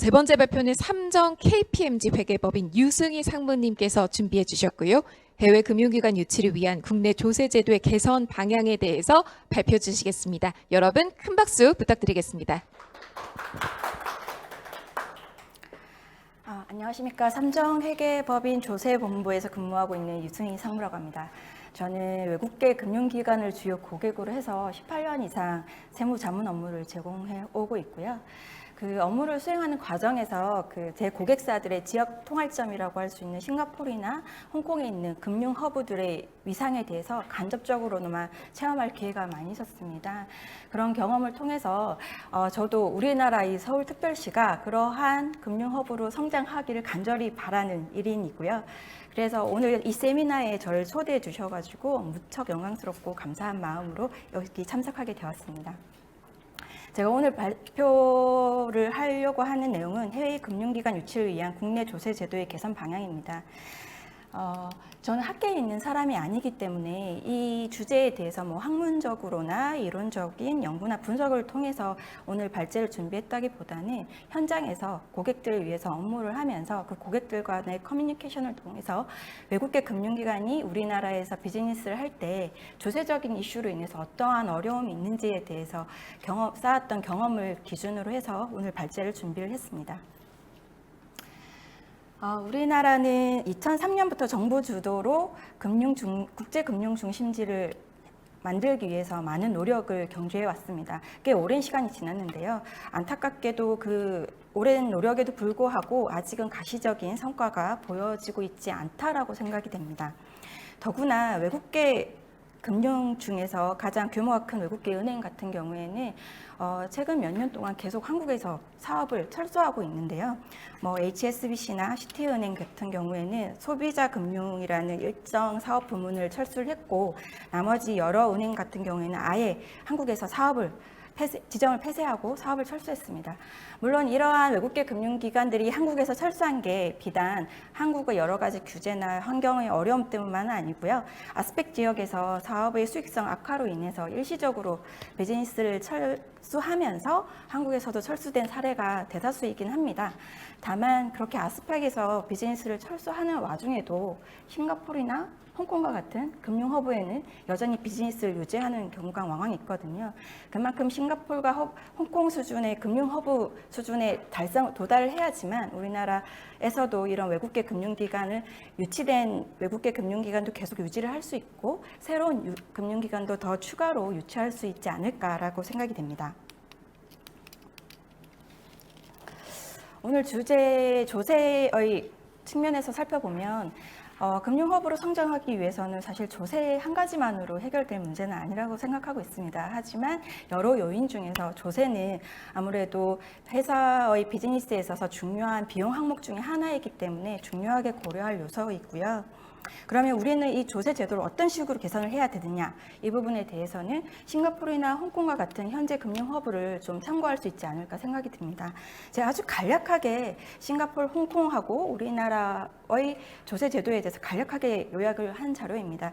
세 번째 발표는 삼정 KPMG 회계법인 유승희 상무님께서 준비해 주셨고요. 해외 금융기관 유치를 위한 국내 조세 제도의 개선 방향에 대해서 발표 주시겠습니다. 여러분 큰 박수 부탁드리겠습니다. 안녕하십니까. 삼정회계법인 조세본부에서 근무하고 있는 유승희 상무라고 합니다. 저는 외국계 금융기관을 주요 고객으로 해서 18년 이상 세무 자문 업무를 제공해 오고 있고요. 그 업무를 수행하는 과정에서 제 고객사들의 지역 통할점이라고 할 수 있는 싱가포르나 홍콩에 있는 금융 허브들의 위상에 대해서 간접적으로나마 체험할 기회가 많이 있었습니다. 그런 경험을 통해서 저도 우리나라 이 서울특별시가 그러한 금융 허브로 성장하기를 간절히 바라는 일인이고요. 그래서 오늘 이 세미나에 저를 초대해 주셔가지고 무척 영광스럽고 감사한 마음으로 여기 참석하게 되었습니다. 제가 오늘 발표를 하려고 하는 내용은 해외 금융기관 유치를 위한 국내 조세 제도의 개선 방향입니다. 저는 학계에 있는 사람이 아니기 때문에 이 주제에 대해서 학문적으로나 이론적인 연구나 분석을 통해서 오늘 발제를 준비했다기보다는 현장에서 고객들을 위해서 업무를 하면서 그 고객들 간의 커뮤니케이션을 통해서 외국계 금융기관이 우리나라에서 비즈니스를 할 때 조세적인 이슈로 인해서 어떠한 어려움이 있는지에 대해서 쌓았던 경험을 기준으로 해서 오늘 발제를 준비를 했습니다. 우리나라는 2003년부터 정부 주도로 국제금융 중심지를 만들기 위해서 많은 노력을 경주해 왔습니다. 꽤 오랜 시간이 지났는데요. 안타깝게도 그 오랜 노력에도 불구하고 아직은 가시적인 성과가 보여지고 있지 않다라고 생각이 됩니다. 더구나 외국계 금융 중에서 가장 규모가 큰 외국계 은행 같은 경우에는 최근 몇 년 동안 계속 한국에서 사업을 철수하고 있는데요. HSBC나 시티은행 같은 경우에는 소비자 금융이라는 일정 사업 부문을 철수를 했고 나머지 여러 은행 같은 경우에는 아예 한국에서 지점을 폐쇄하고 사업을 철수했습니다. 물론 이러한 외국계 금융기관들이 한국에서 철수한 게 비단 한국의 여러 가지 규제나 환경의 어려움 때문만은 아니고요. 아스펙 지역에서 사업의 수익성 악화로 인해서 일시적으로 비즈니스를 철수하면서 한국에서도 철수된 사례가 대다수이긴 합니다. 다만 그렇게 아스펙에서 비즈니스를 철수하는 와중에도 싱가포르나 홍콩과 같은 금융 허브에는 여전히 비즈니스를 유지하는 경우가 왕왕 있거든요. 그만큼 싱가포르가 홍콩 수준의 금융 허브 수준에 도달을 해야지만 우리나라에서도 이런 외국계 금융기관을 유치된 외국계 금융기관도 계속 유지를 할 수 있고 새로운 금융기관도 더 추가로 유치할 수 있지 않을까라고 생각이 됩니다. 오늘 주제 조세의 측면에서 살펴보면 금융허브로 성장하기 위해서는 사실 조세 한 가지만으로 해결될 문제는 아니라고 생각하고 있습니다. 하지만 여러 요인 중에서 조세는 아무래도 회사의 비즈니스에 있어서 중요한 비용 항목 중에 하나이기 때문에 중요하게 고려할 요소이고요. 그러면 우리는 이 조세 제도를 어떤 식으로 개선을 해야 되느냐, 이 부분에 대해서는 싱가포르나 홍콩과 같은 현재 금융 허브를 좀 참고할 수 있지 않을까 생각이 듭니다. 제가 아주 간략하게 싱가포르, 홍콩하고 우리나라의 조세 제도에 대해서 간략하게 요약을 한 자료입니다.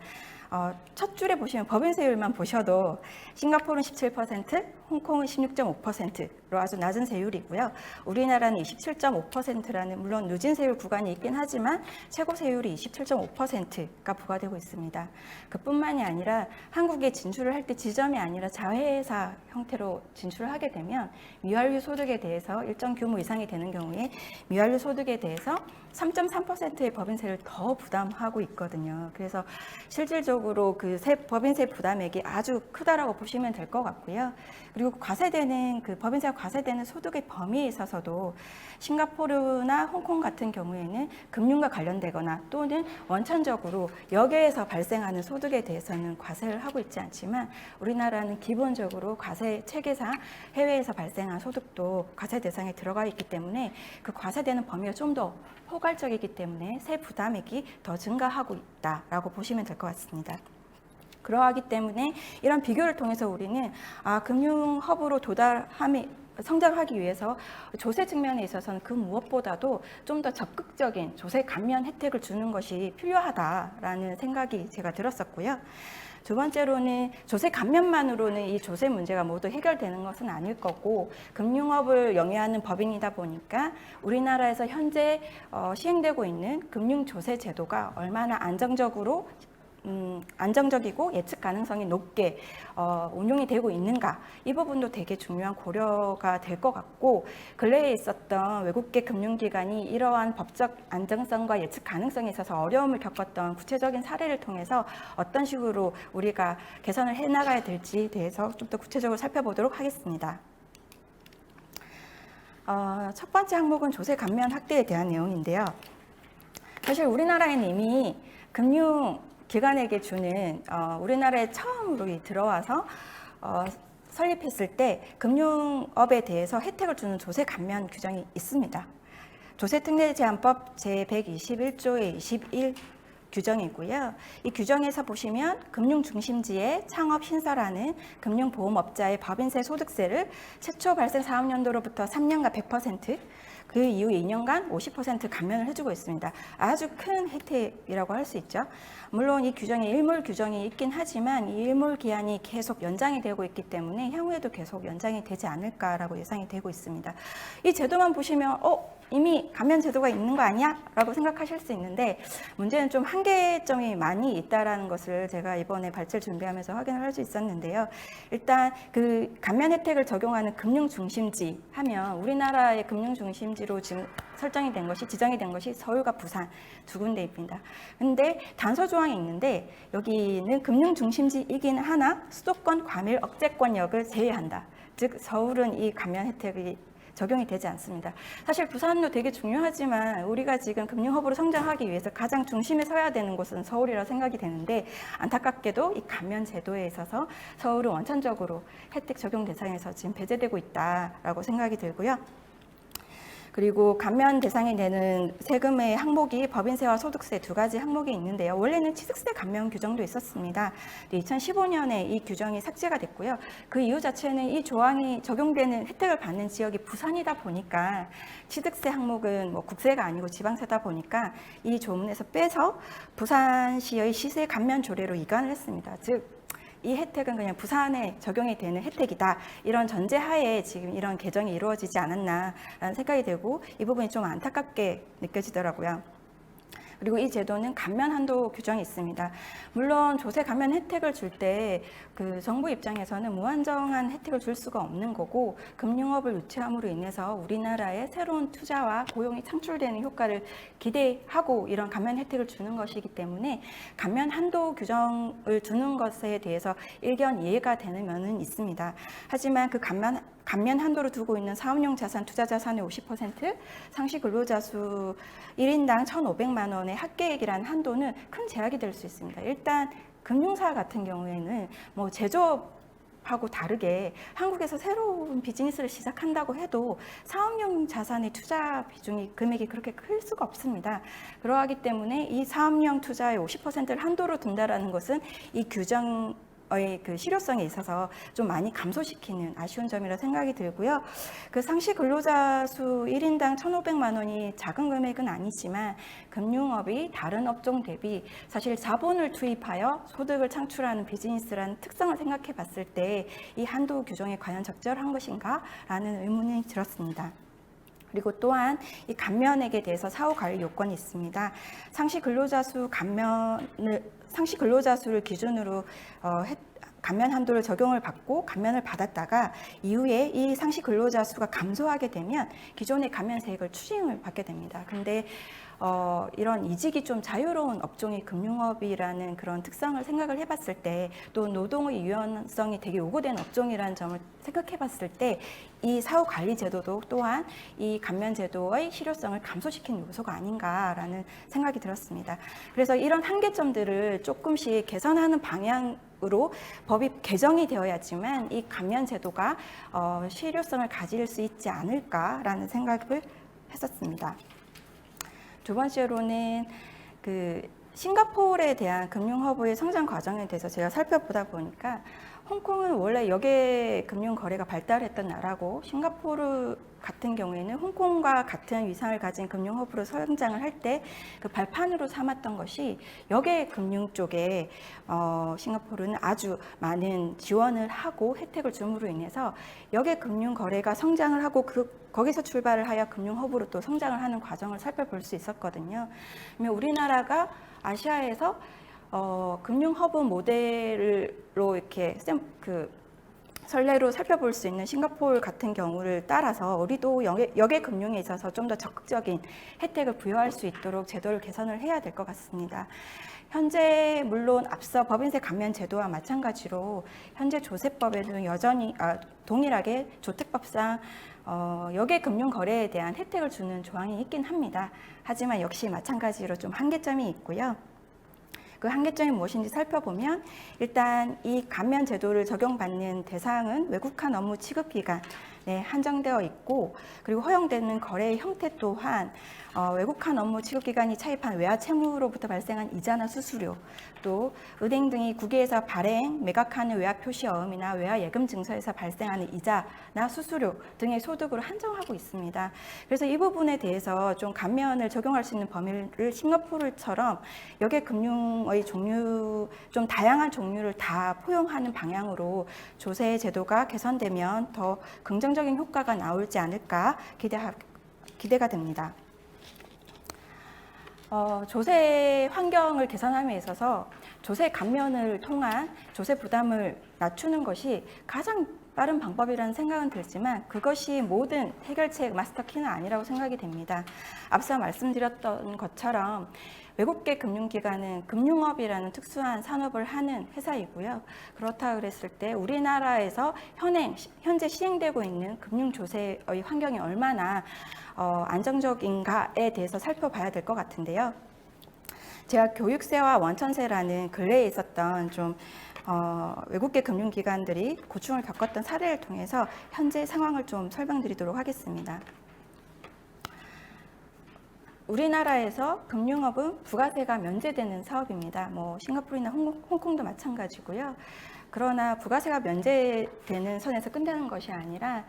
첫 줄에 보시면 법인세율만 보셔도 싱가포르는 17%, 홍콩은 16.5%로 아주 낮은 세율이고요. 우리나라는 27.5%라는 물론 누진 세율 구간이 있긴 하지만 최고 세율이 27.5%가 부과되고 있습니다. 그뿐만이 아니라 한국에 진출을 할 때 지점이 아니라 자회사 형태로 진출을 하게 되면 미완료 소득에 대해서 일정 규모 이상이 되는 경우에 미완료 소득에 대해서 3.3%의 법인세를 더 부담하고 있거든요. 그래서 실질적으로 법인세 부담액이 아주 크다라고 보시면 될 것 같고요. 그리고 법인세가 과세되는 소득의 범위에 있어서도 싱가포르나 홍콩 같은 경우에는 금융과 관련되거나 또는 원천적으로 여기에서 발생하는 소득에 대해서는 과세를 하고 있지 않지만 우리나라는 기본적으로 과세 체계상 해외에서 발생한 소득도 과세 대상에 들어가 있기 때문에 그 과세되는 범위가 좀 더 포괄적이기 때문에 세 부담액이 더 증가하고 있다라고 보시면 될 것 같습니다. 그러하기 때문에 이런 비교를 통해서 우리는 금융 허브로 성장하기 위해서 조세 측면에 있어서는 그 무엇보다도 좀 더 적극적인 조세 감면 혜택을 주는 것이 필요하다라는 생각이 제가 들었었고요. 두 번째로는 조세 감면만으로는 이 조세 문제가 모두 해결되는 것은 아닐 거고, 금융업을 영위하는 법인이다 보니까 우리나라에서 현재 시행되고 있는 금융조세 제도가 얼마나 안정적이고 예측 가능성이 높게 운용이 되고 있는가, 이 부분도 되게 중요한 고려가 될 것 같고, 근래에 있었던 외국계 금융기관이 이러한 법적 안정성과 예측 가능성에 있어서 어려움을 겪었던 구체적인 사례를 통해서 어떤 식으로 우리가 개선을 해나가야 될지에 대해서 좀 더 구체적으로 살펴보도록 하겠습니다. 첫 번째 항목은 조세 감면 확대에 대한 내용인데요. 사실 우리나라에는 이미 금융기관에게 주는 우리나라에 처음으로 들어와서 설립했을 때 금융업에 대해서 혜택을 주는 조세 감면 규정이 있습니다. 조세특례제한법 제121조의 21 규정이고요. 이 규정에서 보시면 금융중심지의 창업 신설하는 금융보험업자의 법인세 소득세를 최초 발생 사업연도로부터 3년간 100%, 그 이후 2년간 50% 감면을 해주고 있습니다. 아주 큰 혜택이라고 할 수 있죠. 물론 이 규정에 일몰 규정이 있긴 하지만 이 일몰 기한이 계속 연장이 되고 있기 때문에 향후에도 계속 연장이 되지 않을까라고 예상이 되고 있습니다. 이 제도만 보시면 이미 감면 제도가 있는 거 아니야? 라고 생각하실 수 있는데, 문제는 좀 한계점이 많이 있다라는 것을 제가 이번에 발제를 준비하면서 확인을 할 수 있었는데요. 일단 그 감면 혜택을 적용하는 금융중심지 하면 우리나라의 금융중심지로 지금 설정이 된 것이, 지정이 된 것이 서울과 부산 두 군데입니다. 근데 단서 조항이 있는데, 여기는 금융중심지이긴 하나 수도권 과밀 억제권역을 제외한다. 즉 서울은 이 감면 혜택이 적용이 되지 않습니다. 사실 부산도 되게 중요하지만 우리가 지금 금융허브로 성장하기 위해서 가장 중심에 서야 되는 곳은 서울이라 생각이 되는데, 안타깝게도 이 감면 제도에 있어서 서울은 원천적으로 혜택 적용 대상에서 지금 배제되고 있다라고 생각이 들고요. 그리고 감면 대상이 되는 세금의 항목이 법인세와 소득세 두 가지 항목이 있는데요. 원래는 취득세 감면 규정도 있었습니다. 2015년에 이 규정이 삭제가 됐고요. 그 이유 자체는 이 조항이 적용되는 혜택을 받는 지역이 부산이다 보니까, 취득세 항목은 국세가 아니고 지방세다 보니까 이 조문에서 빼서 부산시의 시세 감면 조례로 이관을 했습니다. 즉 이 혜택은 그냥 부산에 적용이 되는 혜택이다, 이런 전제하에 지금 이런 개정이 이루어지지 않았나라는 생각이 들고, 이 부분이 좀 안타깝게 느껴지더라고요. 그리고 이 제도는 감면 한도 규정이 있습니다. 물론 조세 감면 혜택을 줄 때 그 정부 입장에서는 무한정한 혜택을 줄 수가 없는 거고, 금융업을 유치함으로 인해서 우리나라에 새로운 투자와 고용이 창출되는 효과를 기대하고 이런 감면 혜택을 주는 것이기 때문에 감면 한도 규정을 두는 것에 대해서 일견 이해가 되는 면은 있습니다. 하지만 그 감면 한도로 두고 있는 사업용 자산, 투자 자산의 50%, 상시 근로자 수 1인당 1,500만 원의 합계액이라는 한도는 큰 제약이 될 수 있습니다. 일단 금융사 같은 경우에는 제조업하고 다르게 한국에서 새로운 비즈니스를 시작한다고 해도 사업용 자산의 투자 비중이 금액이 그렇게 클 수가 없습니다. 그러하기 때문에 이 사업용 투자의 50%를 한도로 둔다라는 것은 이 규정 그 실효성에 있어서 좀 많이 감소시키는 아쉬운 점이라 생각이 들고요. 그 상시 근로자 수 1인당 1,500만 원이 작은 금액은 아니지만 금융업이 다른 업종 대비 사실 자본을 투입하여 소득을 창출하는 비즈니스라는 특성을 생각해 봤을 때 이 한도 규정이 과연 적절한 것인가? 라는 의문이 들었습니다. 그리고 또한 이 감면액에 대해서 사후 관리 요건이 있습니다. 상시 근로자 수를 기준으로 감면 한도를 적용을 받고 감면을 받았다가 이후에 이 상시 근로자 수가 감소하게 되면 기존의 감면세액을 추징을 받게 됩니다. 근데 이런 이직이 좀 자유로운 업종이 금융업이라는 그런 특성을 생각을 해봤을 때, 또 노동의 유연성이 되게 요구되는 업종이라는 점을 생각해봤을 때 이 사후관리제도도 또한 이 감면제도의 실효성을 감소시키는 요소가 아닌가라는 생각이 들었습니다. 그래서 이런 한계점들을 조금씩 개선하는 방향으로 법이 개정이 되어야지만 이 감면제도가 실효성을 가질 수 있지 않을까라는 생각을 했었습니다. 두 번째로는 싱가포르에 대한 금융허브의 성장 과정에 대해서 제가 살펴보다 보니까 홍콩은 원래 여객 금융 거래가 발달했던 나라고, 싱가포르 같은 경우에는 홍콩과 같은 위상을 가진 금융 허브로 성장을 할 때 그 발판으로 삼았던 것이 여객 금융 쪽에 싱가포르는 아주 많은 지원을 하고 혜택을 줌으로 인해서 여객 금융 거래가 성장을 하고 거기서 출발을 하여 금융 허브로 또 성장을 하는 과정을 살펴볼 수 있었거든요. 그러면 우리나라가 아시아에서 금융 허브 모델로 이렇게 선례로 살펴볼 수 있는 싱가포르 같은 경우를 따라서 우리도 여객 금융에 있어서 좀 더 적극적인 혜택을 부여할 수 있도록 제도를 개선을 해야 될 것 같습니다. 현재 물론 앞서 법인세 감면 제도와 마찬가지로 현재 조세법에는 여전히 동일하게 조택법상 여객 금융 거래에 대한 혜택을 주는 조항이 있긴 합니다. 하지만 역시 마찬가지로 좀 한계점이 있고요. 그 한계점이 무엇인지 살펴보면 일단 이 감면 제도를 적용받는 대상은 외국한 업무 취급 기간에 한정되어 있고, 그리고 허용되는 거래의 형태 또한 외국한 업무 취급 기관이 차입한 외화 채무로부터 발생한 이자나 수수료, 또 은행 등이 국외에서 발행, 매각하는 외화 표시 어음이나 외화 예금 증서에서 발생하는 이자나 수수료 등의 소득으로 한정하고 있습니다. 그래서 이 부분에 대해서 좀 감면을 적용할 수 있는 범위를 싱가포르처럼 여객 금융의 종류, 좀 다양한 종류를 다 포용하는 방향으로 조세 제도가 개선되면 더 긍정적인 효과가 나올지 않을까 기대가 됩니다. 조세 환경을 개선함에 있어서 조세 감면을 통한 조세 부담을 낮추는 것이 가장 빠른 방법이라는 생각은 들지만 그것이 모든 해결책 마스터키는 아니라고 생각이 됩니다. 앞서 말씀드렸던 것처럼 외국계 금융기관은 금융업이라는 특수한 산업을 하는 회사이고요. 그렇다 그랬을 때 우리나라에서 현재 시행되고 있는 금융조세의 환경이 얼마나 안정적인가에 대해서 살펴봐야 될 것 같은데요. 제가 교육세와 원천세라는 근래에 있었던 좀 외국계 금융기관들이 고충을 겪었던 사례를 통해서 현재 상황을 좀 설명드리도록 하겠습니다. 우리나라에서 금융업은 부가세가 면제되는 사업입니다. 싱가포르나 홍콩도 마찬가지고요. 그러나 부가세가 면제되는 선에서 끝나는 것이 아니라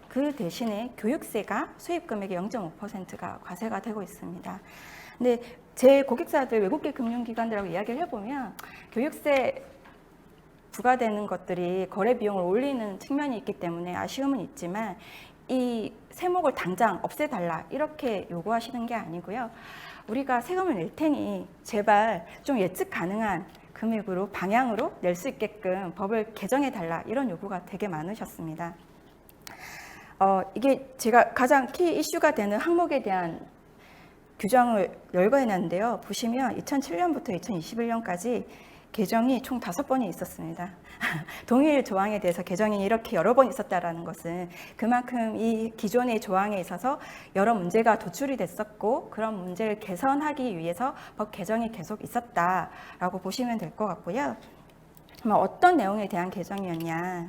그 대신에 교육세가 수입 금액의 0.5%가 과세가 되고 있습니다. 근데 제 고객사들 외국계 금융기관들하고 이야기를 해보면 교육세 부과되는 것들이 거래 비용을 올리는 측면이 있기 때문에 아쉬움은 있지만 이 세목을 당장 없애달라 이렇게 요구하시는 게 아니고요. 우리가 세금을 낼 테니 제발 좀 예측 가능한 금액으로 방향으로 낼 수 있게끔 법을 개정해 달라 이런 요구가 되게 많으셨습니다. 이게 제가 가장 키 이슈가 되는 항목에 대한 규정을 열거해놨는데요. 보시면 2007년부터 2021년까지 개정이 총 5번이 있었습니다. 동일 조항에 대해서 개정이 이렇게 여러 번 있었다는 것은 그만큼 이 기존의 조항에 있어서 여러 문제가 도출이 됐었고 그런 문제를 개선하기 위해서 법 개정이 계속 있었다라고 보시면 될 것 같고요. 어떤 내용에 대한 개정이었냐.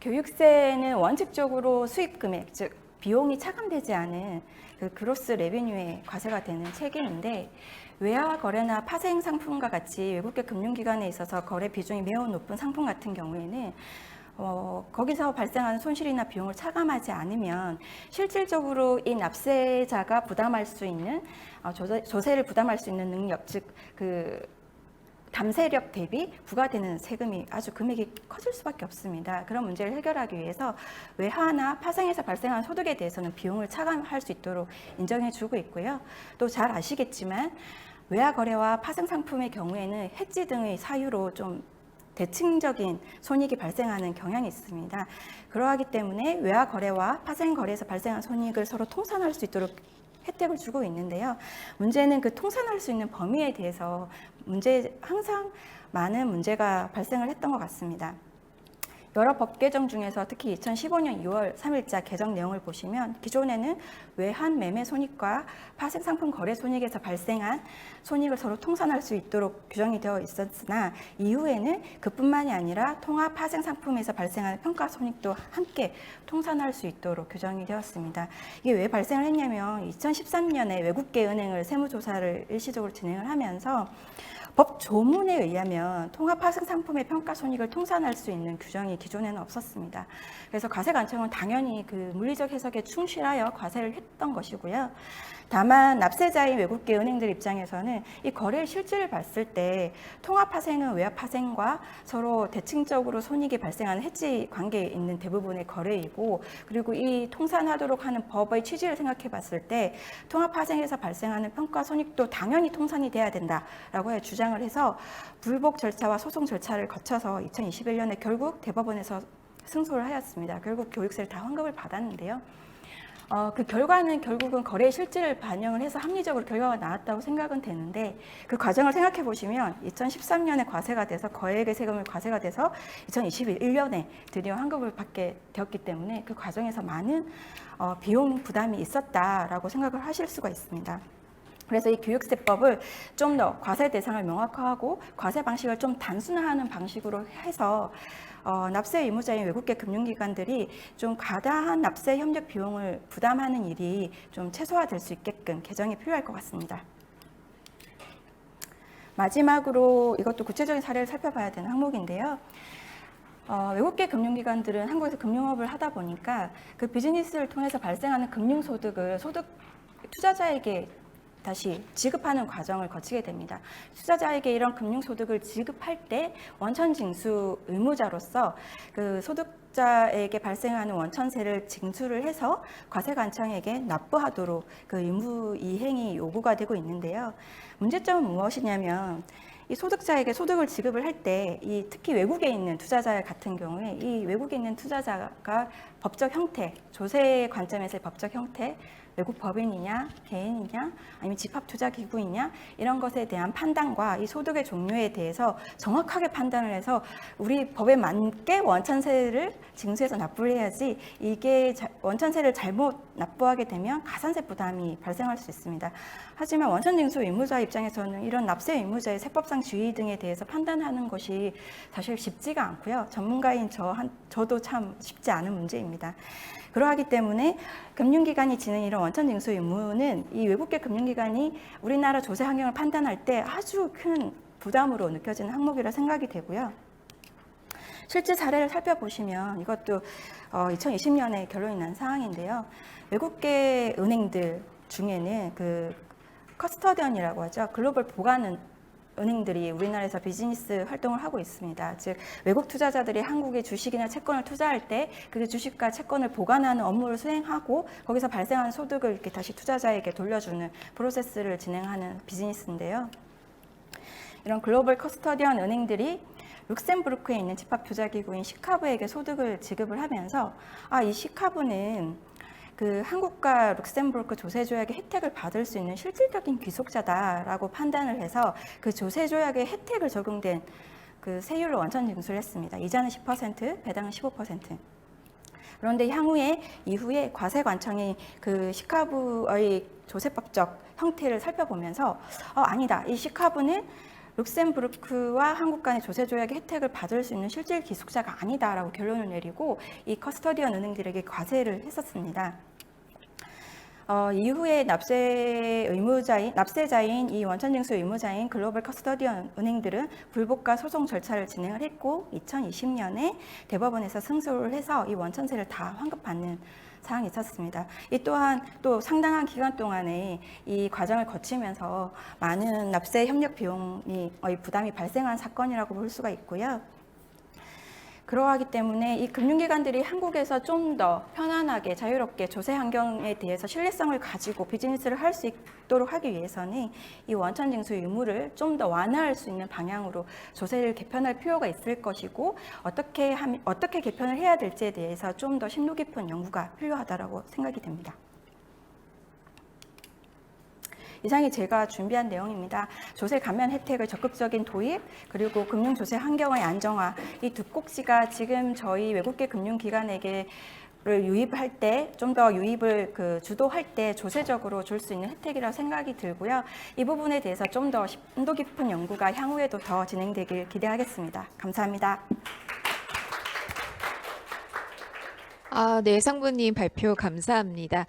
교육세는 원칙적으로 수입 금액, 즉 비용이 차감되지 않은 그 그로스 레비뉴에 과세가 되는 책임인데 외화 거래나 파생 상품과 같이 외국계 금융기관에 있어서 거래 비중이 매우 높은 상품 같은 경우에는 거기서 발생하는 손실이나 비용을 차감하지 않으면 실질적으로 이 납세자가 부담할 수 있는 조세를 부담할 수 있는 능력, 즉 그 담세력 대비 부과되는 세금이 아주 금액이 커질 수밖에 없습니다. 그런 문제를 해결하기 위해서 외화나 파생에서 발생한 소득에 대해서는 비용을 차감할 수 있도록 인정해주고 있고요. 또 잘 아시겠지만 외화 거래와 파생 상품의 경우에는 해지 등의 사유로 좀 대칭적인 손익이 발생하는 경향이 있습니다. 그러하기 때문에 외화 거래와 파생 거래에서 발생한 손익을 서로 통산할 수 있도록 혜택을 주고 있는데요. 문제는 그 통산할 수 있는 범위에 대해서 항상 많은 문제가 발생을 했던 것 같습니다. 여러 법 개정 중에서 특히 2015년 2월 3일자 개정 내용을 보시면 기존에는 외환 매매 손익과 파생 상품 거래 손익에서 발생한 손익을 서로 통산할 수 있도록 규정이 되어 있었으나 이후에는 그뿐만이 아니라 통합 파생 상품에서 발생하는 평가 손익도 함께 통산할 수 있도록 규정이 되었습니다. 이게 왜 발생을 했냐면 2013년에 외국계 은행을 세무조사를 일시적으로 진행을 하면서 법 조문에 의하면 통합하승 상품의 평가 손익을 통산할 수 있는 규정이 기존에는 없었습니다. 그래서 과세관청은 당연히 그 물리적 해석에 충실하여 과세를 했던 것이고요. 다만 납세자인 외국계 은행들 입장에서는 이 거래의 실질을 봤을 때 통합파생은 외화파생과 서로 대칭적으로 손익이 발생하는 해지 관계에 있는 대부분의 거래이고, 그리고 이 통산하도록 하는 법의 취지를 생각해 봤을 때 통합파생에서 발생하는 평가 손익도 당연히 통산이 돼야 된다라고 주장을 해서 불복 절차와 소송 절차를 거쳐서 2021년에 결국 대법원에서 승소를 하였습니다. 결국 교육세를 다 환급을 받았는데요. 그 결과는 결국은 거래의 실질을 반영을 해서 합리적으로 결과가 나왔다고 생각은 되는데, 그 과정을 생각해 보시면 2013년에 과세가 돼서 거액의 세금을 과세가 돼서 2021년에 드디어 환급을 받게 되었기 때문에 그 과정에서 많은 비용 부담이 있었다라고 생각을 하실 수가 있습니다. 그래서 이 교육세법을 좀 더 과세 대상을 명확화하고 과세 방식을 좀 단순화하는 방식으로 해서 납세 의무자인 외국계 금융기관들이 좀 과다한 납세 협력 비용을 부담하는 일이 좀 최소화될 수 있게끔 개정이 필요할 것 같습니다. 마지막으로 이것도 구체적인 사례를 살펴봐야 되는 항목인데요. 외국계 금융기관들은 한국에서 금융업을 하다 보니까 그 비즈니스를 통해서 발생하는 금융소득을 투자자에게 다시 지급하는 과정을 거치게 됩니다. 투자자에게 이런 금융소득을 지급할 때 원천징수 의무자로서 그 소득자에게 발생하는 원천세를 징수를 해서 과세관청에게 납부하도록 그 의무 이행이 요구가 되고 있는데요. 문제점은 무엇이냐면 이 소득자에게 소득을 지급을 할 때 이 특히 외국에 있는 투자자 같은 경우에 이 외국에 있는 투자자가 법적 형태, 조세 관점에서의 법적 형태, 외국 법인이냐, 개인이냐, 아니면 집합투자기구이냐, 이런 것에 대한 판단과 이 소득의 종류에 대해서 정확하게 판단을 해서 우리 법에 맞게 원천세를 징수해서 납부를 해야지, 이게 원천세를 잘못 납부하게 되면 가산세 부담이 발생할 수 있습니다. 하지만 원천징수 의무자 입장에서는 이런 납세 의무자의 세법상 지위 등에 대해서 판단하는 것이 사실 쉽지가 않고요. 전문가인 저도 참 쉽지 않은 문제입니다. 그러하기 때문에 금융기관이 지는 이런 원천징수 의무는 이 외국계 금융기관이 우리나라 조세 환경을 판단할 때 아주 큰 부담으로 느껴지는 항목이라 생각이 되고요. 실제 사례를 살펴보시면 이것도 2020년에 결론이 난 사항인데요. 외국계 은행들 중에는 그 커스터디언이라고 하죠. 글로벌 보관 은행들이 우리나라에서 비즈니스 활동을 하고 있습니다. 즉 외국 투자자들이 한국의 주식이나 채권을 투자할 때 그 주식과 채권을 보관하는 업무를 수행하고 거기서 발생하는 소득을 이렇게 다시 투자자에게 돌려주는 프로세스를 진행하는 비즈니스인데요. 이런 글로벌 커스터디언 은행들이 룩셈부르크에 있는 집합투자기구인 시카브에게 소득을 지급을 하면서 이 시카브는 그 한국과 룩셈부르크 조세조약의 혜택을 받을 수 있는 실질적인 귀속자다라고 판단을 해서 그 조세조약의 혜택을 적용된 그 세율을 원천 징수를 했습니다. 이자는 10%, 배당은 15%. 그런데 이후에 과세관청이 그 시카브의 조세법적 형태를 살펴보면서 아니다. 이 시카브는 룩셈부르크와 한국 간의 조세조약의 혜택을 받을 수 있는 실질 귀속자가 아니다라고 결론을 내리고 이 커스터디언 은행들에게 과세를 했었습니다. 이후에 납세자인 이 원천징수 의무자인 글로벌 커스터디언 은행들은 불복과 소송 절차를 진행을 했고 2020년에 대법원에서 승소를 해서 이 원천세를 다 환급받는 사항이 있었습니다. 이 또한 또 상당한 기간 동안에 이 과정을 거치면서 많은 납세 협력 비용의 부담이 발생한 사건이라고 볼 수가 있고요. 그러하기 때문에 이 금융기관들이 한국에서 좀 더 편안하게 자유롭게 조세 환경에 대해서 신뢰성을 가지고 비즈니스를 할 수 있도록 하기 위해서는 이 원천징수 의무를 좀 더 완화할 수 있는 방향으로 조세를 개편할 필요가 있을 것이고 어떻게 개편을 해야 될지에 대해서 좀 더 심도 깊은 연구가 필요하다고 생각이 됩니다. 이상이 제가 준비한 내용입니다. 조세 감면 혜택의 적극적인 도입, 그리고 금융조세 환경의 안정화, 이 두 꼭지가 지금 저희 외국계 금융기관에게 유입할 때 좀 더 유입을 주도할 때 조세적으로 줄 수 있는 혜택이라고 생각이 들고요. 이 부분에 대해서 좀 더 심도 깊은 연구가 향후에도 더 진행되길 기대하겠습니다. 감사합니다. 네, 상무님 발표 감사합니다.